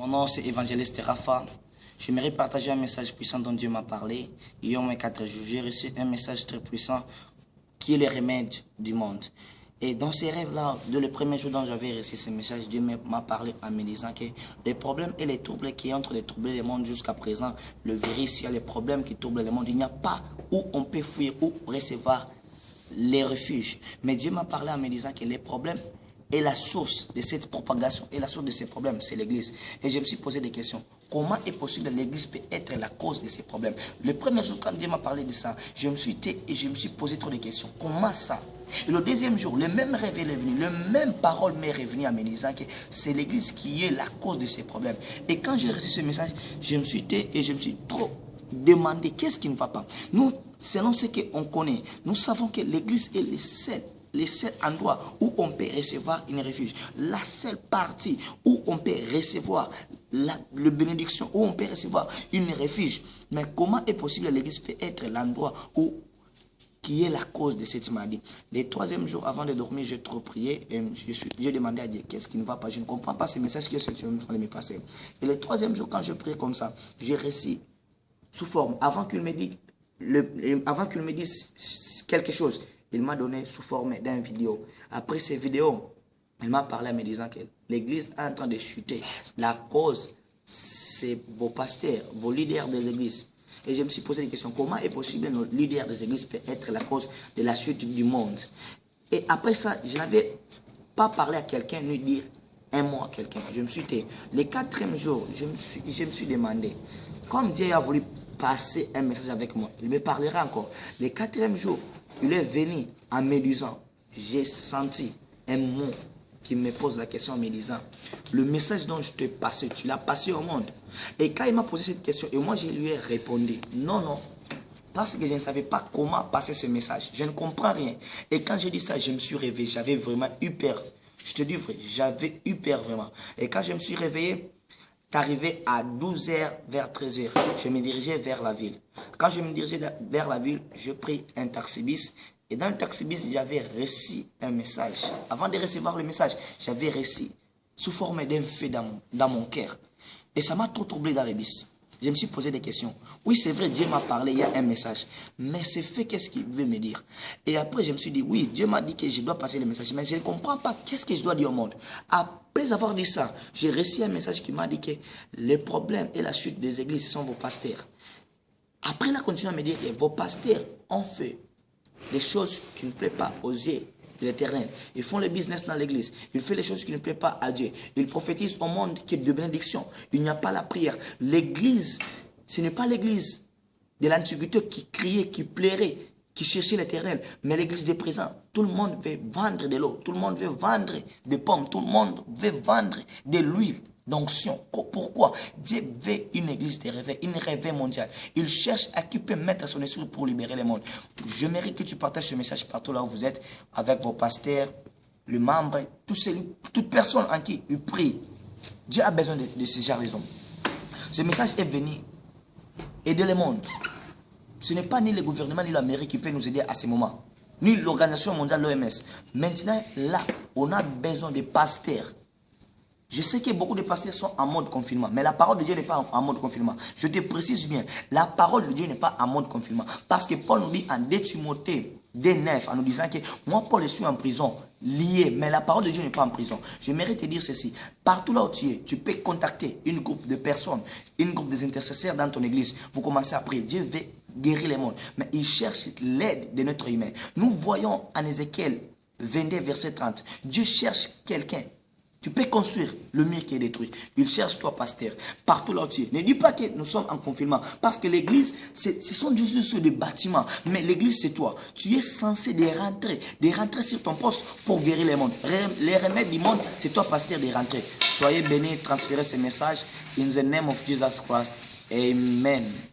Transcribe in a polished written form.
Mon nom c'est Évangéliste Rafa. J'aimerais partager un message puissant dont Dieu m'a parlé. Il y a au moins 4 jours, j'ai reçu un message très puissant qui est le remède du monde. Et dans ces rêves-là, dès le premier jour dont j'avais reçu ce message, Dieu m'a parlé en me disant que les problèmes et les troubles qui sont en train de troubler le monde jusqu'à présent, le virus, il y a les problèmes qui troublent le monde. Il n'y a pas où on peut fuir, où recevoir les refuges. Mais Dieu m'a parlé en me disant que les problèmes et la source de cette propagation et la source de ces problèmes, c'est l'Église. Et je me suis posé des questions. Comment est possible que l'Église peut être la cause de ces problèmes? Le premier jour, quand Dieu m'a parlé de ça, je me suis dit et je me suis posé trop de questions. Comment ça? Et le deuxième jour, le même rêve est venu, le même parole m'est revenue en me disant que c'est l'Église qui est la cause de ces problèmes. Et quand j'ai reçu ce message, je me suis dit et je me suis trop demandé qu'est-ce qui ne va pas. Nous, selon ce qu'on connaît, nous savons que l'Église est le seul endroit où on peut recevoir une refuge, la seule partie où on peut recevoir la bénédiction, où on peut recevoir une refuge. Mais comment est possible que l'Église peut être l'endroit où qui est la cause de cette maladie? Le troisième jour, avant de dormir, j'ai trop prié et j'ai demandé à Dieu qu'est-ce qui ne va pas. Je ne comprends pas ces messages qui sont en train de me passer. Et le troisième jour, quand je priais comme ça, j'ai reçu sous forme, avant qu'il me dise quelque chose, il m'a donné sous forme d'une vidéo. Après ces vidéos, il m'a parlé en me disant que l'Église est en train de chuter. La cause, c'est vos pasteurs, vos leaders des églises. Et je me suis posé des questions. Comment est possible que nos leaders des églises peuvent être la cause de la chute du monde? Et après ça, je n'avais pas parlé à quelqu'un, ni dire un mot à quelqu'un. Je me suis dit, le quatrième jour, je me suis demandé, comme Dieu a voulu passer un message avec moi, il me parlera encore. Le quatrième jour, il est venu en me disant, j'ai senti un mot qui me pose la question en me disant, le message dont je t'ai passé, tu l'as passé au monde. Et quand il m'a posé cette question, et moi je lui ai répondu, non, non, parce que je ne savais pas comment passer ce message. Je ne comprends rien. Et quand j'ai dit ça, je me suis réveillé, j'avais vraiment eu peur. Je te dis vrai, j'avais eu peur vraiment. Et quand je me suis réveillé, arrivé à 12h, vers 13h, je me dirigeais vers la ville. Quand je me dirigeais vers la ville, je pris un taxi-bis. Et dans le taxi-bis, j'avais reçu un message. Avant de recevoir le message, j'avais reçu sous forme d'un feu dans mon cœur. Et ça m'a trop troublé dans le bis. Je me suis posé des questions. Oui, c'est vrai, Dieu m'a parlé, il y a un message. Mais c'est fait, qu'est-ce qu'il veut me dire? Et après, je me suis dit, oui, Dieu m'a dit que je dois passer le message. Mais je ne comprends pas qu'est-ce que je dois dire au monde. Après avoir dit ça, j'ai reçu un message qui m'a dit que les problèmes et la chute des églises, ce sont vos pasteurs. Après, il a continué à me dire que vos pasteurs ont fait des choses qui ne plaisent pas aux yeux de l'Éternel. Ils font le business dans l'église. Ils font les choses qui ne plaisent pas à Dieu. Ils prophétisent au monde qui est de bénédiction. Il n'y a pas la prière. L'église, ce n'est pas l'église de l'Antiquité qui criait, qui plairait, qui cherchait l'Éternel. Mais l'église de présent, tout le monde veut vendre de l'eau. Tout le monde veut vendre des pommes. Tout le monde veut vendre de l'huile d'onction. Pourquoi? Dieu veut une église de réveil, une réveil mondiale. Il cherche à qui peut mettre son esprit pour libérer le monde. Je mérite que tu partages ce message partout là où vous êtes, avec vos pasteurs, les membres, toute personne en qui il prie. Dieu a besoin de ce genre d'hommes. Ce message est venu aider le monde. Ce n'est pas ni le gouvernement ni l'Amérique qui peut nous aider à ce moment, ni l'Organisation mondiale, l'OMS. Maintenant, là, on a besoin de pasteurs. Je sais que beaucoup de pasteurs sont en mode confinement, mais la parole de Dieu n'est pas en mode confinement. Je te précise bien, la parole de Dieu n'est pas en mode confinement. Parce que Paul nous dit en 2 Timothée 2:9, en nous disant que moi, Paul, je suis en prison, lié, mais la parole de Dieu n'est pas en prison. Je mérite te dire ceci. Partout là où tu es, tu peux contacter une groupe de personnes, une groupe des intercesseurs dans ton église. Vous commencez à prier. Dieu veut guérir le monde, mais il cherche l'aide de notre humain. Nous voyons en Ézéchiel 22, verset 30, Dieu cherche quelqu'un. Tu peux construire le mur qui est détruit. Il cherche toi, pasteur, partout là où tu es. Ne dis pas que nous sommes en confinement. Parce que l'église, ce sont juste des bâtiments. Mais l'église, c'est toi. Tu es censé de rentrer sur ton poste pour guérir le monde. Les remèdes du monde, c'est toi, pasteur, de rentrer. Soyez bénis, transférez ce message. In the name of Jesus Christ. Amen.